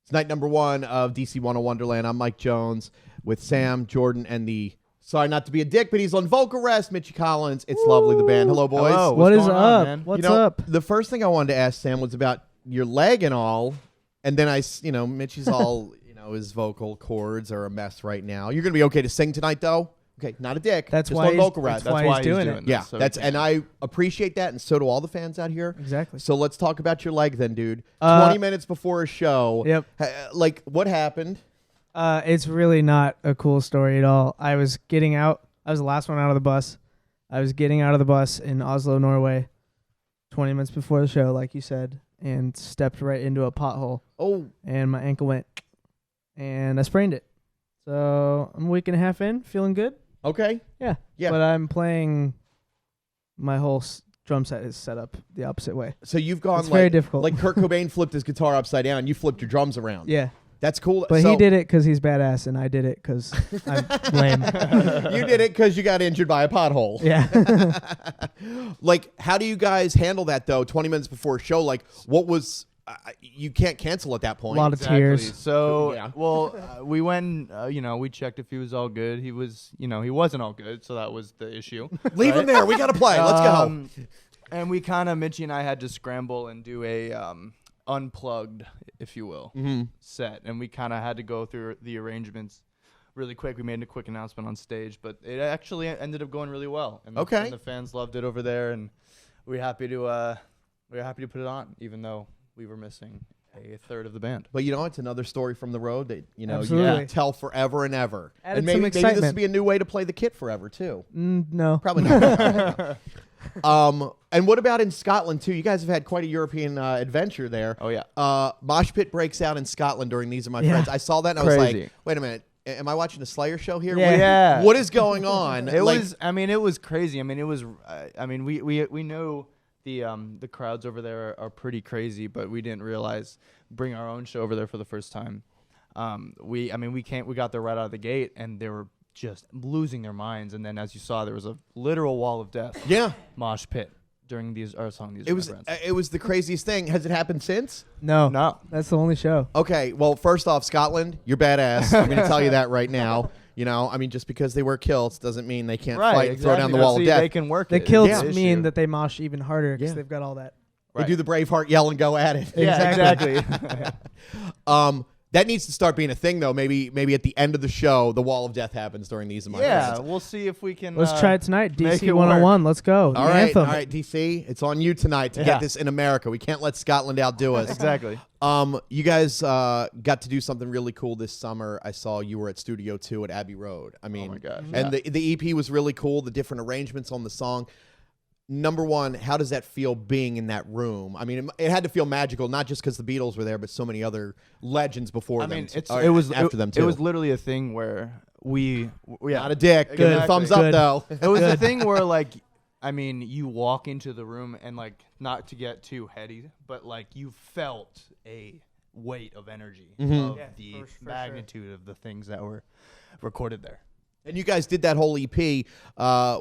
It's night number 1 of DC101-DERLAND. I'm Mike Jones with Sam, Jordan, and the, sorry not to be a dick, but he's on vocal rest, Mitchie Collins. It's Lovely the Band. Hello, boys. Hello. What is going up? on, man? What's up? The first thing I wanted to ask Sam was about your leg and all, and then Mitchie's all, his vocal cords are a mess right now. You're going to be okay to sing tonight, though? Okay, not a dick. That's just why on vocal rest. That's why he's doing it. Yeah, So and I appreciate that, and so do all the fans out here. Exactly. So let's talk about your leg then, dude. 20 minutes before a show. Yep. Like, what happened? It's really not a cool story at all. I was getting out. I was the last one out of the bus. I was getting out of the bus in Oslo, Norway, 20 minutes before the show, like you said, and stepped right into a pothole. Oh. And my ankle went, and I sprained it. So I'm a week and a half in, feeling good. Okay. Yeah. Yeah. But I'm playing, my whole drum set is set up the opposite way. So you've gone It's very difficult. Like Kurt Cobain flipped his guitar upside down. You flipped your drums around. Yeah. That's cool. But so he did it because he's badass, and I did it because I'm lame. You did it because you got injured by a pothole. Yeah. Like, how do you guys handle that, though, 20 minutes before a show? Like, what was... you can't cancel at that point. A lot of tears. So, Yeah. we went, we checked if he was all good. He was, he wasn't all good, so that was the issue. Leave him there. We got to play. Let's go. And we kind of, Mitchie and I had to scramble and do a unplugged, if you will, set. And we kind of had to go through the arrangements really quick. We made a quick announcement on stage, but it actually ended up going really well. And Okay. and the fans loved it over there, and we're happy to put it on, even though we were missing a third of the band. But it's another story from the road that you Absolutely. can tell forever and ever. Added And maybe some this excitement. would be a new way to play the kit forever too. No. Probably not. And what about in Scotland too? You guys have had quite a European adventure there. Oh yeah. Mosh pit breaks out in Scotland during These Are My Yeah. Friends. I saw that and I was Crazy. like, wait a minute. Am I watching a Slayer show here? Yeah. What- Yeah. What is going on? It Like, was. I mean, it was crazy. I mean, it was. I mean, we know the crowds over there are pretty crazy, but we didn't realize bring our own show over there for the first time. We got there right out of the gate, and they were just losing their minds. And then, as you saw, there was a literal wall of death. Yeah. Mosh pit during our song. These It Are My was Friends. it was the craziest thing. Has it happened since? No. No. That's the only show. Okay, well, first off, Scotland, you're badass. I'm going to tell you that right now. Just because they wear kilts doesn't mean they can't Right. fight and throw down the wall See, of death. They can work. The it. kilts It's an mean issue. that they mosh even harder because Yeah. they've got all that. They do the Braveheart yell and go at it. Yeah, Exactly. exactly. That needs to start being a thing, though. Maybe at the end of the show, the wall of death happens during These Are My Yeah, Friends. we'll see if we can. Let's try it tonight. make DC it 101. Let's go. All The right, Anthem. all right, DC, it's on you tonight to Yeah. get this in America. We can't let Scotland outdo us. Exactly. You guys got to do something really cool this summer. I saw you were at Studio 2 at Abbey Road. I mean, my gosh, and yeah. the EP was really cool, the different arrangements on the song. Number one, how does that feel being in that room? I mean, it had to feel magical, not just because the Beatles were there, but so many other legends before I them. mean, Or it was after them too. It was literally a thing where Not a dick. Give it a Exactly. thumbs up, Good. though. It was a thing where, like, I mean, you walk into the room and, like, not to get too heady, but, like, you felt a weight of energy of Yeah, the for magnitude of the things that were recorded there. And you guys did that whole EP,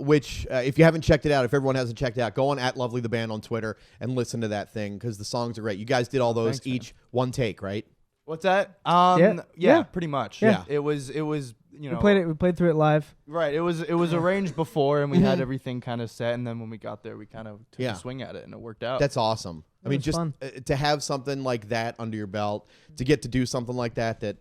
which, if you haven't checked it out, if everyone hasn't checked it out, go on @lovelytheband on Twitter and listen to that thing because the songs are great. You guys did all those Thanks, man. each one take, right? What's that? Yeah. Pretty much. Yeah. It was We played through it live. right. It was arranged before, and we had everything kind of set, and then when we got there, we kind of took Yeah. a swing at it, and it worked out. That's awesome. I It mean, was just fun. to have something like that under your belt, to get to do something like that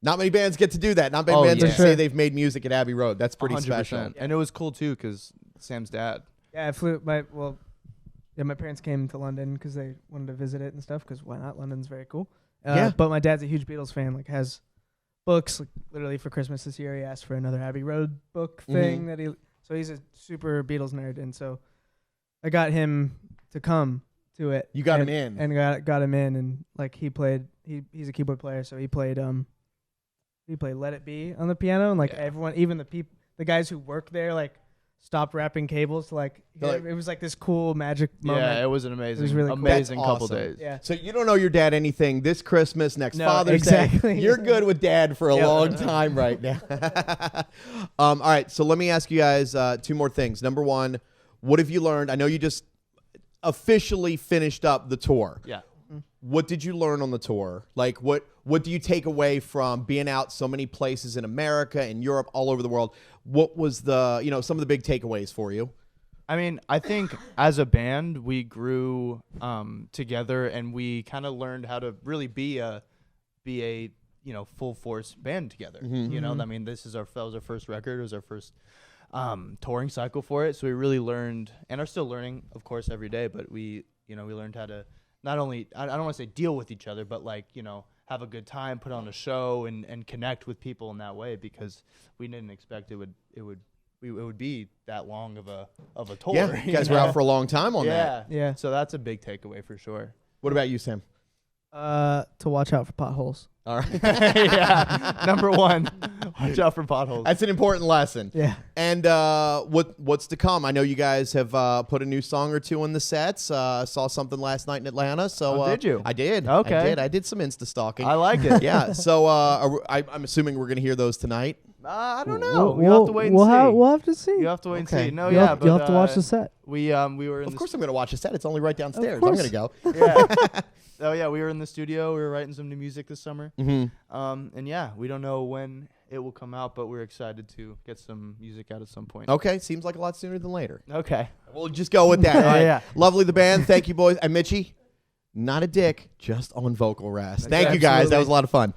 not many bands get to do that. Not many Oh, bands yeah. can say they've made music at Abbey Road. That's pretty 100%. special. And it was cool too because Sam's dad. Yeah, I flew. My parents came to London because they wanted to visit it and stuff. Because why not? London's very cool. Yeah. But my dad's a huge Beatles fan. Like has books. Like, literally for Christmas this year, he asked for another Abbey Road book thing that he. So he's a super Beatles nerd, and so I got him to come to it. You got him in. and got him in, and like he played. He's a keyboard player, so he played Let It Be on the piano, and like Yeah. everyone, even the guys who work there, like stopped wrapping cables to like, Like- it was like this cool magic moment. Yeah, it was an amazing, really cool. amazing That's couple awesome. days. Yeah. So you don't know your dad anything this Christmas, next No, Father's Day. exactly. You're good with Dad for a Yep. long time right now. All right, so let me ask you guys two more things. Number one, what have you learned? I know you just officially finished up the tour. Yeah. what did you learn on the tour? Like, what do you take away from being out so many places in America and Europe, all over the world? What was the, some of the big takeaways for you? I mean, I think as a band, we grew together, and we kind of learned how to really be a full force band together. I mean, that was our first record. It was our first touring cycle for it. So we really learned, and are still learning, of course, every day. But we learned how to not only, I don't want to say deal with each other, but have a good time, put on a show, and connect with people in that way, because we didn't expect it would be that long of a tour. Yeah, you guys were out for a long time on that. Yeah. So that's a big takeaway for sure. What about you, Sam? To watch out for potholes. All right. Yeah. Number one, watch out for potholes. That's an important lesson. Yeah. And what's to come? I know you guys have put a new song or two in the sets. Saw something last night in Atlanta. So did you? I did. Okay. I did some Insta stalking. I like it. Yeah. So I'm assuming we're gonna hear those tonight. I don't know. You'll have to wait and see. We'll have to see. You have to wait and Okay. see. No, You'll yeah, have, but you'll have to watch the set. we were in Of the course, I'm gonna watch a set. It's only right downstairs. I'm course. gonna go. Yeah. Oh yeah, we were in the studio. We were writing some new music this summer. Mm-hmm. And yeah, we don't know when it will come out, but we're excited to get some music out at some point. Okay. Seems like a lot sooner than later. Okay. We'll just go with that. All right. Yeah. Lovely the band. Thank you, boys. And Mitchie, not a dick, just on vocal rest. Thank you, guys. That Absolutely. was a lot of fun.